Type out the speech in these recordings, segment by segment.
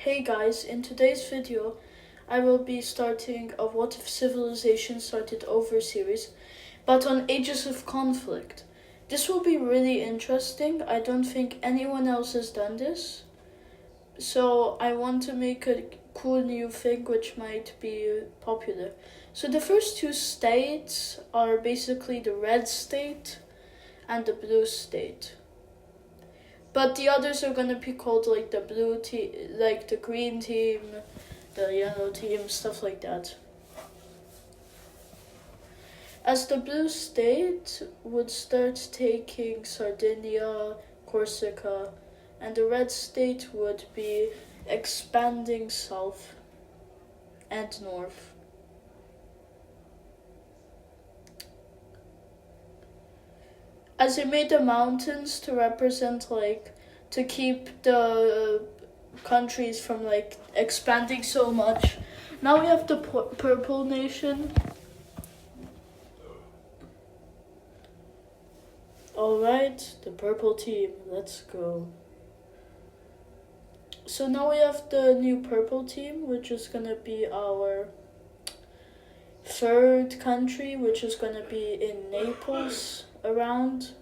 Hey guys, in today's video I will be starting a What If Civilization Started Over series, but on Ages of Conflict. This will be really interesting. I don't think anyone else has done this, so I want to make a cool new thing which might be popular. So the first two states are basically the red state and the blue state. But the others are gonna be called like the blue team, like the green team, the yellow team, stuff like that. As the blue state would start taking Sardinia, Corsica, and the red state would be expanding south and north. As it made the mountains to represent to keep the countries from expanding so much. Now we have the purple nation. Alright, the purple team, let's go. So now we have the new purple team, which is gonna be our third country, which is gonna be in Naples around.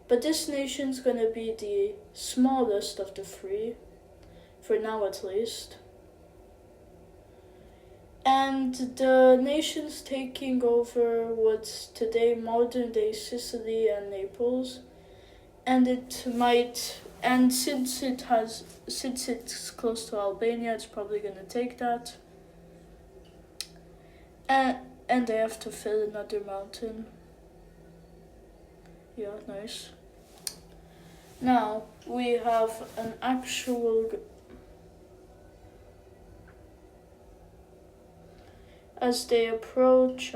But this nation's gonna be the smallest of the three, for now at least. And the nations taking over what's today modern day Sicily and Naples. And since it's close to Albania, it's probably gonna take that. And they have to fill another mountain. Yeah, nice. Now we have an actual. As they approach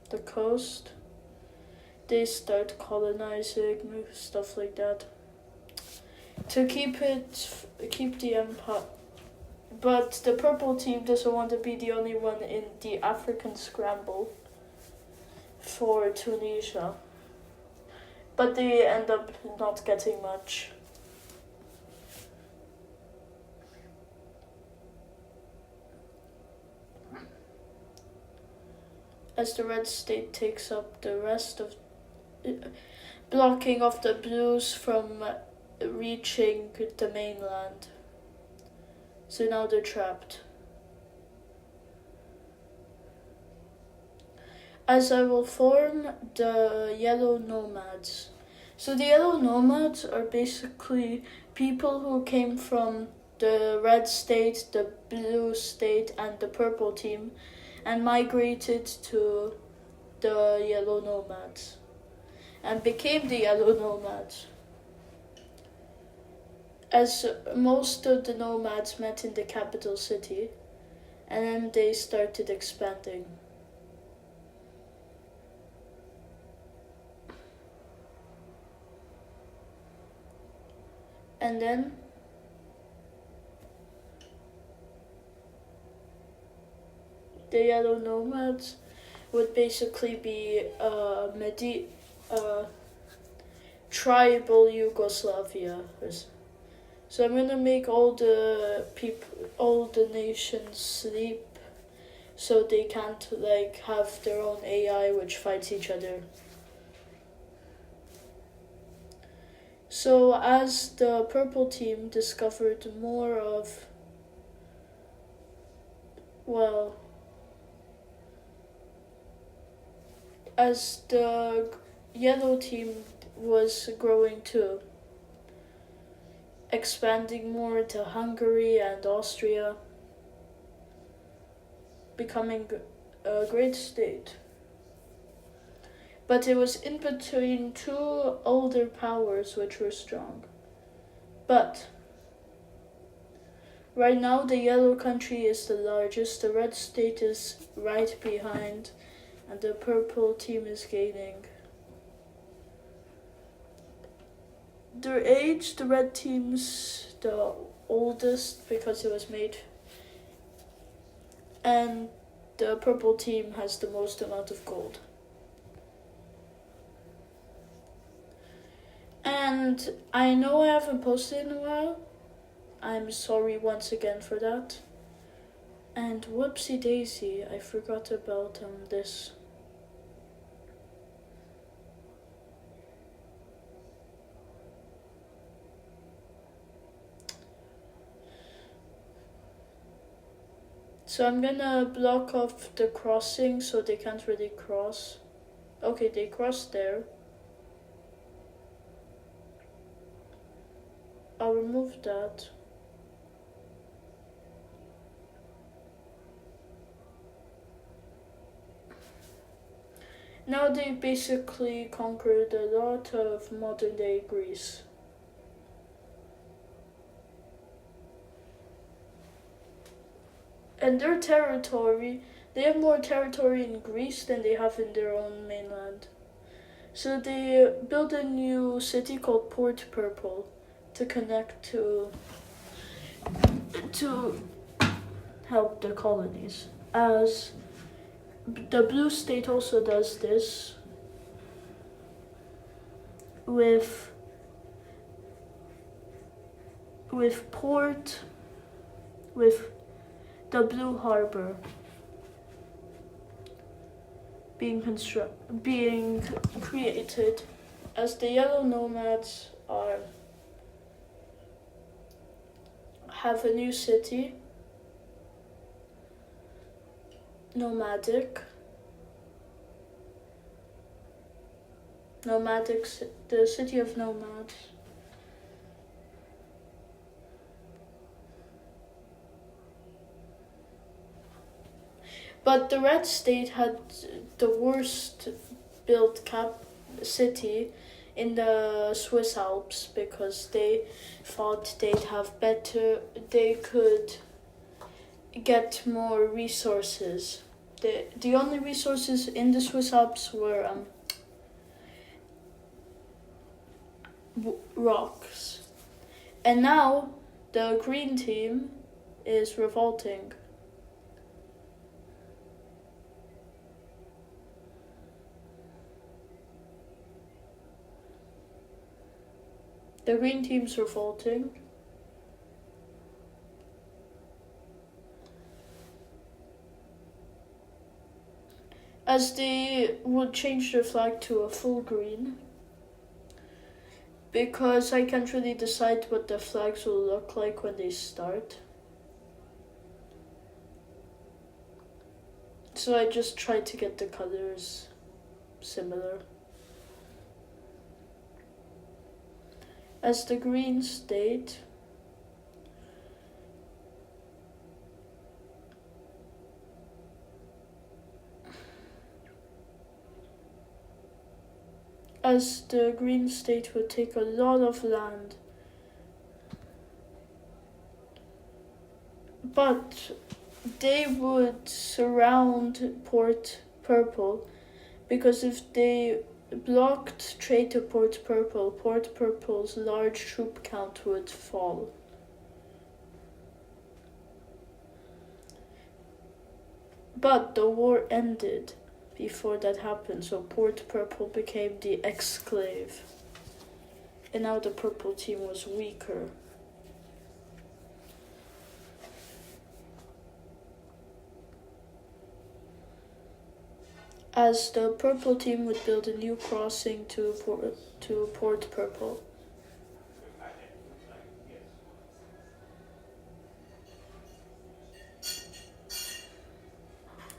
the coast, they start colonizing, stuff like that, to keep the empire. But the purple team doesn't want to be the only one in the African scramble for Tunisia. But they end up not getting much. As the red state takes up the rest of blocking off the blues from reaching the mainland. So now they're trapped. As I will form the yellow nomads. So the yellow nomads are basically people who came from the red state, the blue state, and the purple team, and migrated to the yellow nomads, and became the yellow nomads. As most of the nomads met in the capital city, and then they started expanding. And then the yellow nomads would basically be tribal Yugoslavia. So I'm gonna make all the nations sleep, so they can't have their own AI which fights each other. So as the purple team discovered more of, as the yellow team was growing too, expanding more into Hungary and Austria, becoming a great state. But it was in between two older powers which were strong. But right now the yellow country is the largest, the red state is right behind, and the purple team is gaining. Their age, the red team's the oldest because it was made, and the purple team has the most amount of gold. And I know I haven't posted in a while. I'm sorry once again for that. And whoopsie daisy, I forgot about this. So I'm gonna block off the crossing so they can't really cross. Okay, they crossed there. I'll remove that. Now they basically conquered a lot of modern day Greece. And their territory, they have more territory in Greece than they have in their own mainland. So they built a new city called Port Purple to connect to help the colonies. As the Blue State also does this with the Blue Harbor being created, as the Yellow Nomads have a new city, nomadic, the city of nomads. But the Red State had the worst built city in the Swiss Alps because they thought they could get more resources. The only resources in the Swiss Alps were rocks. And now the green team is revolting. The green team's revolting. As they would change their flag to a full green. Because I can't really decide what the flags will look like when they start. So I just tried to get the colors similar. As the green state, would take a lot of land. But they would surround Port Purple because if they blocked trade to Port Purple's large troop count would fall. But the war ended before that happened, so Port Purple became the exclave. And now the purple team was weaker. As the purple team would build a new crossing to Port Purple.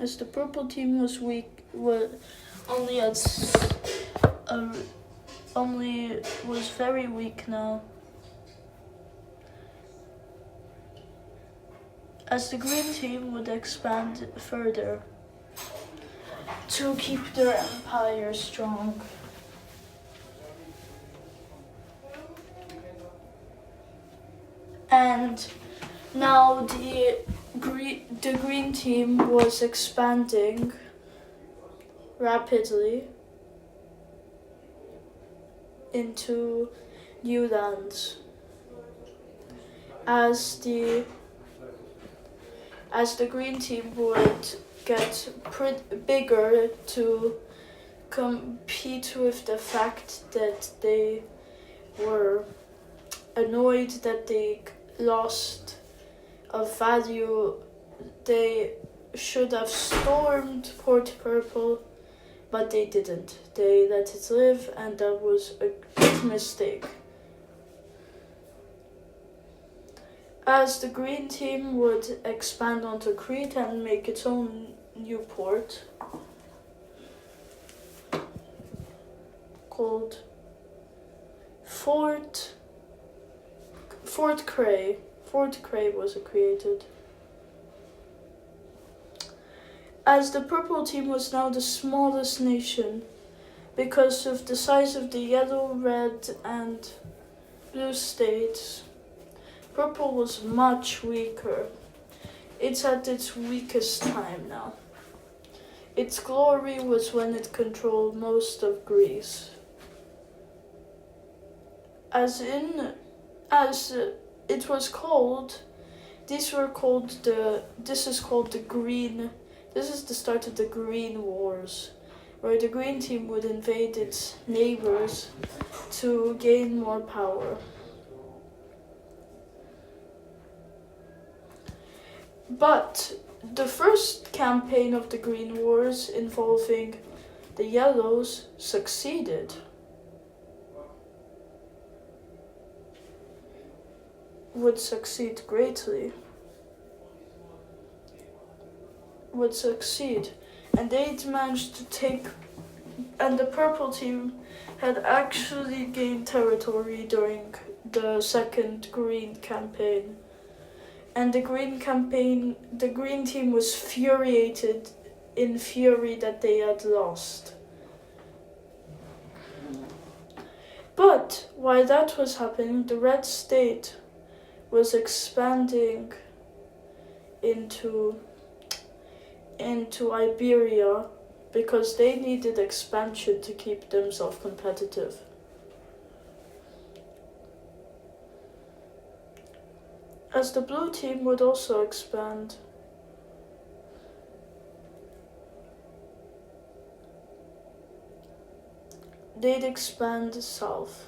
As the purple team was very weak now. As the green team would expand further to keep their empire strong. And now the green team was expanding rapidly into new lands. As the green team would get bigger to compete with the fact that they were annoyed that they lost a value. They should have stormed Port Purple, but they didn't. They let it live, and that was a big mistake. As the green team would expand onto Crete and make its own new port called Fort Cray. Fort Cray was created. As the purple team was now the smallest nation because of the size of the yellow, red, and blue states, purple was much weaker. It's at its weakest time now. Its glory was when it controlled most of Greece. As it was called, this is the start of the Green Wars, where the green team would invade its neighbors to gain more power. But the first campaign of the Green Wars involving the Yellows succeeded. Would succeed greatly. Would succeed. And they'd managed to take, and the purple team had actually gained territory during the second green campaign. And the green team was in fury that they had lost. But while that was happening, the red state was expanding into Iberia because they needed expansion to keep themselves competitive. As the blue team would also expand, they'd expand south.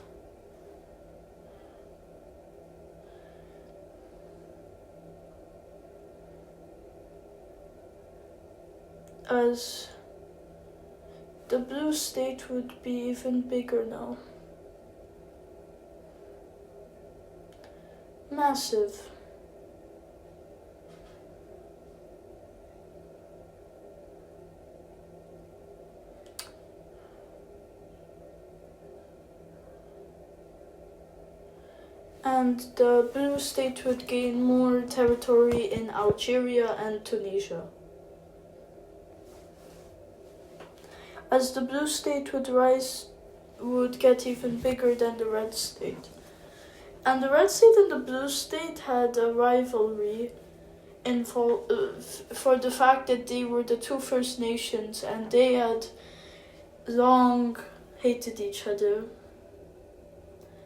As the blue state would be even bigger now. Massive. And the blue state would gain more territory in Algeria and Tunisia. As the blue state would rise, would get even bigger than the red state. And the red state and the blue state had a rivalry for the fact that they were the two First Nations and they had long hated each other.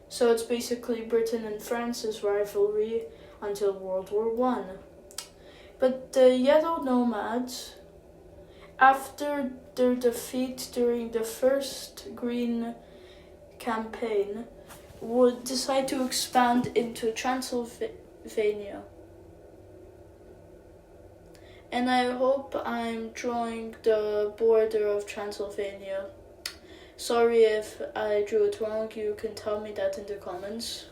So it's basically Britain and France's rivalry until World War I. But the Yellow Nomads, after their defeat during the first Green campaign, would decide to expand into Transylvania. And I hope I'm drawing the border of Transylvania. Sorry if I drew it wrong, you can tell me that in the comments.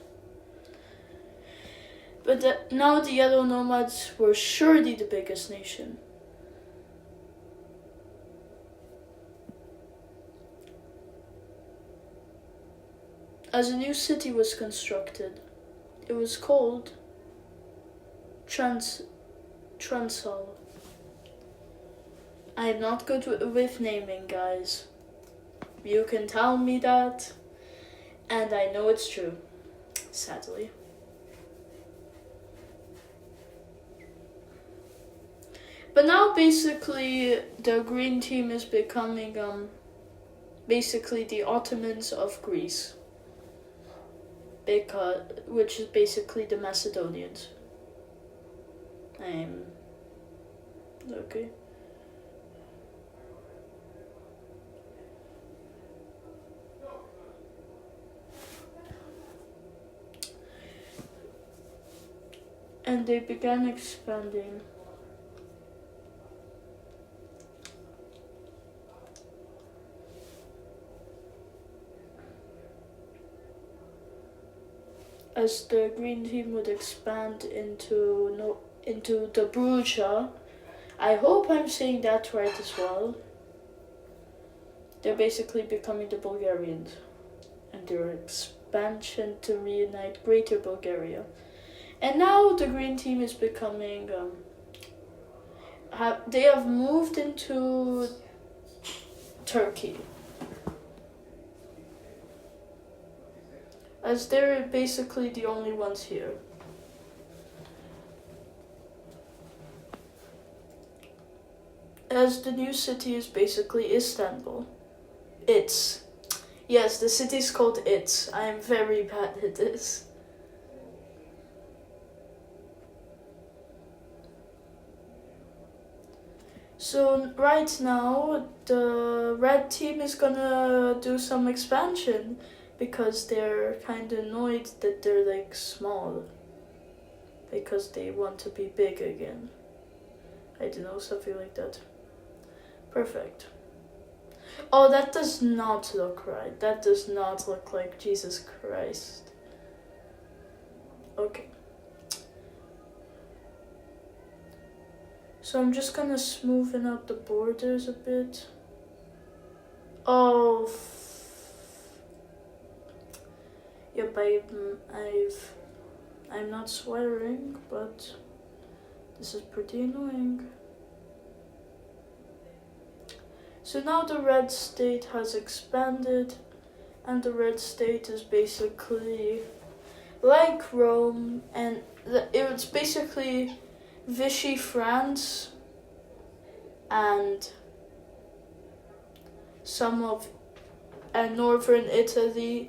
But now the Yellow Nomads were surely the biggest nation. As a new city was constructed, it was called Transal. I am not good with naming, guys. You can tell me that, and I know it's true, sadly. But now basically the green team is becoming basically the Ottomans of Greece. Which is basically the Macedonians. Okay. and they began expanding. As the green team would expand into Dobruja. I hope I'm saying that right as well. They're basically becoming the Bulgarians, and their expansion to reunite Greater Bulgaria. And now the green team is becoming. They have moved into Turkey, as they're basically the only ones here. As the new city is basically Istanbul. Yes, the city's called It's. I am very bad at this. So right now, the red team is gonna do some expansion because they're kind of annoyed that they're like small. Because they want to be big again. I don't know, something like that. Perfect. Oh, that does not look right. That does not look like Jesus Christ. Okay. So I'm just gonna smoothen out the borders a bit. Oh. Yep, I'm not swearing, but this is pretty annoying. So now the red state has expanded, and the red state is basically like Rome, and it's basically Vichy France and some of northern Italy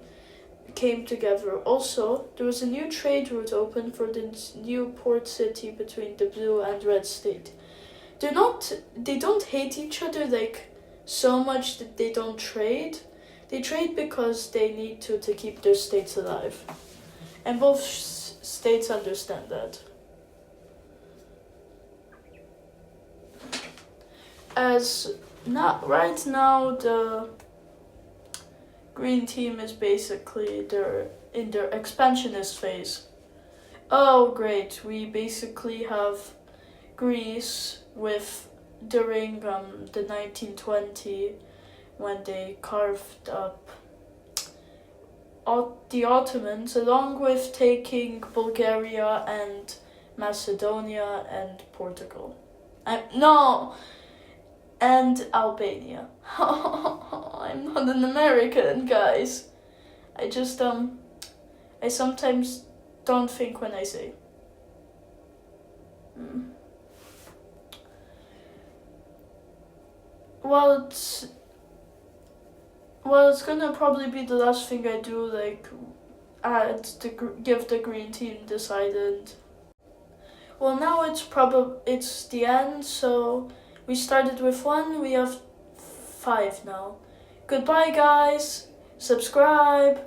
came together. Also, there was a new trade route open for the new port city between the blue and red state. They don't hate each other like so much that they don't trade. They trade because they need to keep their states alive. And both states understand that. Right now, the green team is basically in their expansionist phase. Oh, great! We basically have Greece during the 1920 when they carved up the Ottomans, along with taking Bulgaria and Macedonia and Portugal. And Albania. I'm not an American, guys. I just I sometimes don't think when I say. Well, it's gonna probably be the last thing I do, like give the green team this island. Well, now it's the end, so we started with 1, we have 5 now. Goodbye, guys. Subscribe.